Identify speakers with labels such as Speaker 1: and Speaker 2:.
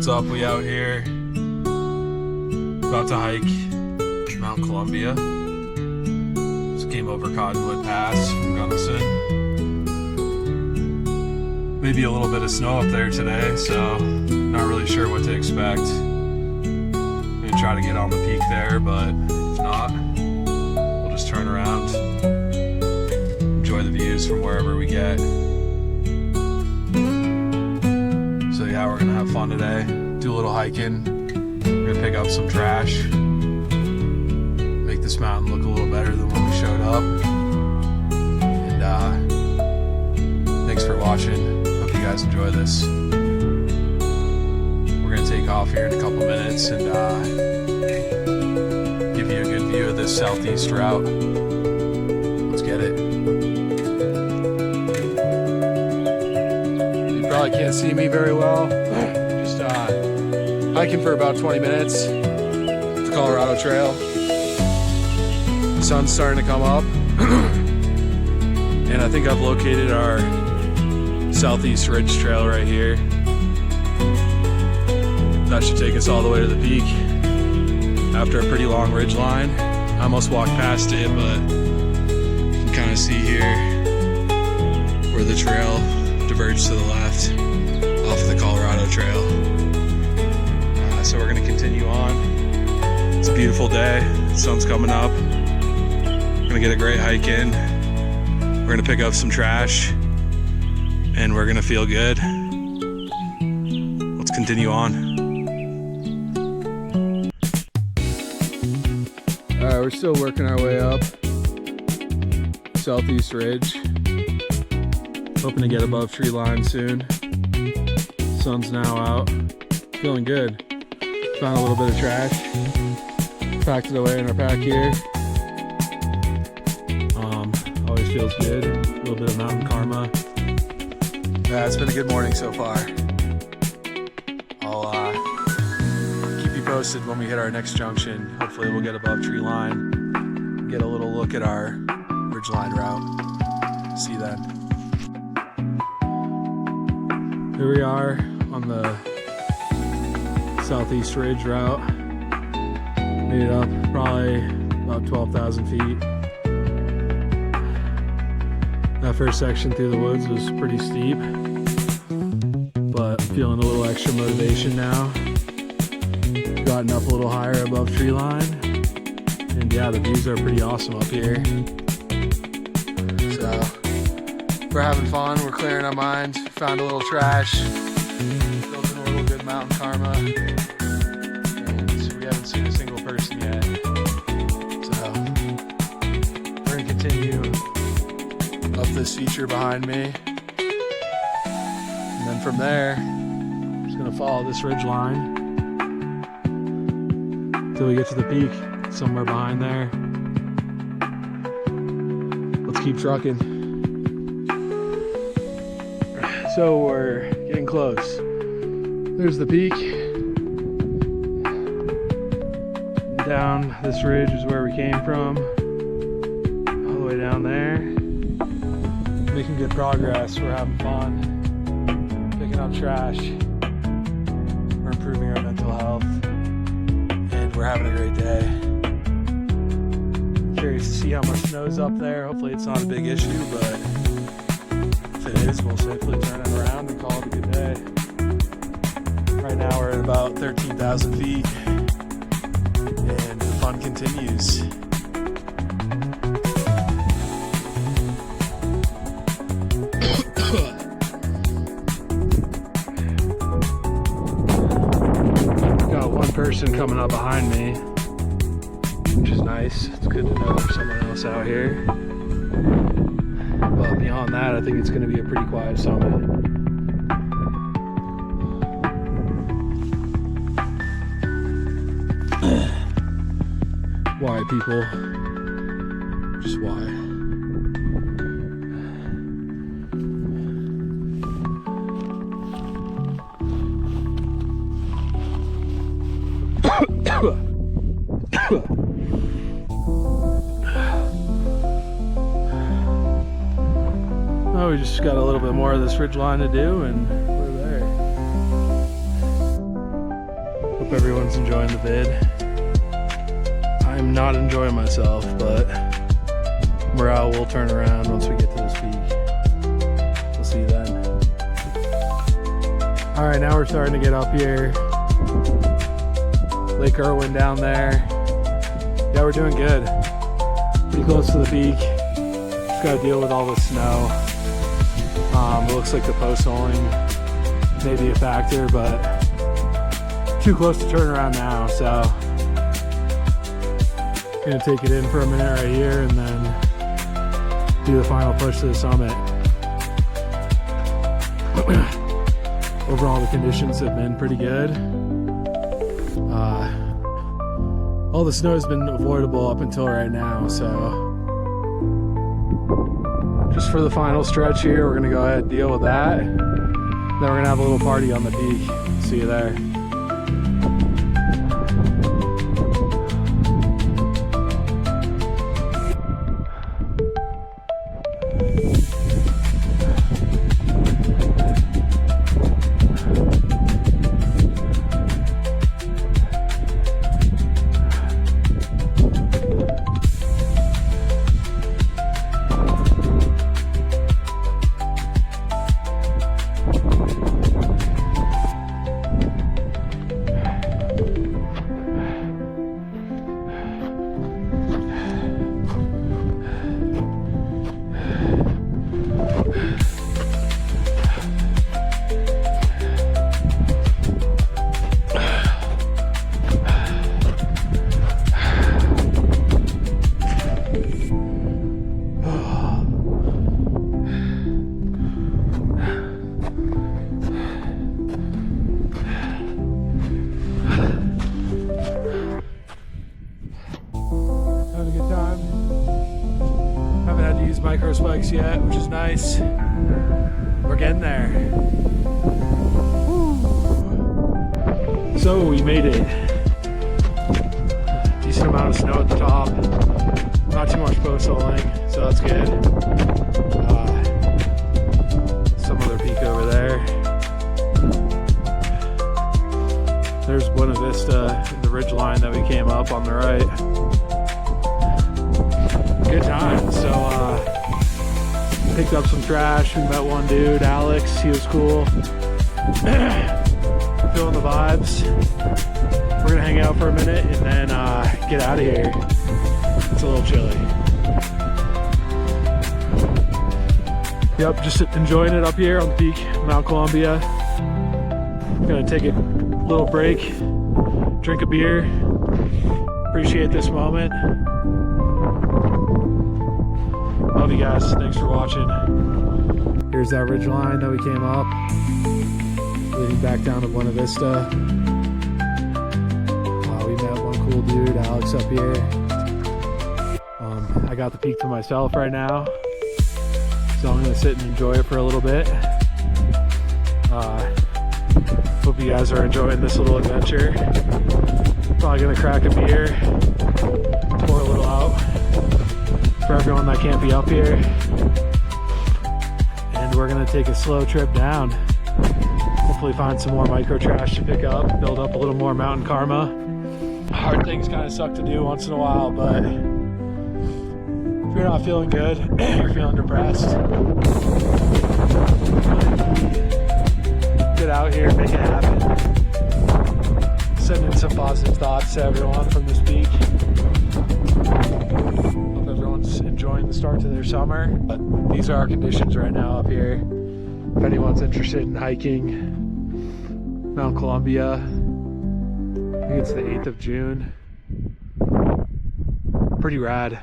Speaker 1: What's up? We out here about to hike Mount Columbia. Just came over Cottonwood Pass from Gunnison. Maybe a little bit of snow up there today, so not really sure what to expect. I'm gonna try to get on the peak there, but if not, we'll just turn around, enjoy the views from wherever we get. So yeah, we're gonna have fun today, do a little hiking, we're gonna pick up some trash, make this mountain look a little better than when we showed up. And thanks for watching, hope you guys enjoy this. We're gonna take off here in a couple minutes and give you a good view of this southeast route. Let's get it. Probably can't see me very well. Just hiking for about 20 minutes. The Colorado Trail. The sun's starting to come up. And I think I've located our Southeast Ridge Trail right here. That should take us all the way to the peak. After a pretty long ridge line. I almost walked past it, but you can kind of see here where the trail diverge to the left off of the Colorado Trail. So we're gonna continue on. It's a beautiful day, the sun's coming up. We're gonna get a great hike in. We're gonna pick up some trash and we're gonna feel good. Let's continue on. All right, we're still working our way up Southeast Ridge. Hoping to get above tree line soon. Sun's now out. Feeling good. Found a little bit of trash. Packed it away in our pack here. Always feels good. A little bit of mountain karma. Yeah, it's been a good morning so far. I'll keep you posted when we hit our next junction. Hopefully we'll get above tree line. Get a little look at our ridgeline route. See you then. Here we are on the Southeast Ridge route. Made it up probably about 12,000 feet. That first section through the woods was pretty steep, but feeling a little extra motivation now. Gotten up a little higher above tree line, and yeah, the views are pretty awesome up here. So we're having fun, we're clearing our minds, found a little trash, building a little good mountain karma, and we haven't seen a single person yet. So we're gonna continue up this feature behind me, and then from there, I'm just gonna follow this ridge line until we get to the peak, somewhere behind there. Let's keep trucking. So we're getting close. There's the peak. Down this ridge is where we came from. All the way down there. Making good progress. We're having fun. Picking up trash. We're improving our mental health. And we're having a great day. Curious to see how much snow's up there. Hopefully it's not a big issue, but if it is, we'll safely turn it around and call it a good day. Right now we're at about 13,000 feet and the fun continues. Got one person coming up behind me, which is nice. It's good to know there's someone else out here. But beyond that, I think it's going to be a pretty quiet summit. Why, people? Just why? Oh, we just got a little bit more of this ridge line to do and we're there. Hope everyone's enjoying the vid. I'm not enjoying myself, but morale will turn around once we get to this peak. We'll see you then. All right, now we're starting to get up here. Lake Irwin down there. Yeah, we're doing good. Pretty close to the peak. Just gotta deal with all the snow. It looks like the post holing may be a factor, but too close to turn around now, so gonna take it in for a minute right here and then do the final push to the summit. Overall, the conditions have been pretty good. All the snow has been avoidable up until right now, so just for the final stretch here, we're gonna go ahead and deal with that. Then we're gonna have a little party on the peak. See you there. Micro spikes yet, which is nice. We're getting there. Woo. So we made it. Decent amount of snow at the top. Not too much post holing, so that's good. Some other peak over there. There's Buena Vista, the ridge line that we came up on the right. Good time. So picked up some trash. We met one dude, Alex. He was cool. Feeling the vibes. We're gonna hang out for a minute and then get out of here. It's a little chilly. Yep, just enjoying it up here on the peak, Mount Columbia. Gonna take a little break, drink a beer, appreciate this moment. Love you guys. Thanks for watching. Here's that ridge line that we came up, leading back down to Buena Vista. We met one cool dude, Alex, up here. I got the peak to myself right now, so I'm gonna sit and enjoy it for a little bit. Hope you guys are enjoying this little adventure. Probably gonna crack a beer, pour a little out for everyone that can't be up here, and we're gonna take a slow trip down. Hopefully find some more micro trash to pick up, build up a little more mountain karma. Hard things kind of suck to do once in a while, but if you're not feeling good, you're feeling depressed, get out here, make it happen. Sending some positive thoughts to everyone from this peak. Enjoying the start to their summer, but these are our conditions right now up here. If anyone's interested in hiking Mount Columbia, I think it's the 8th of June. Pretty rad.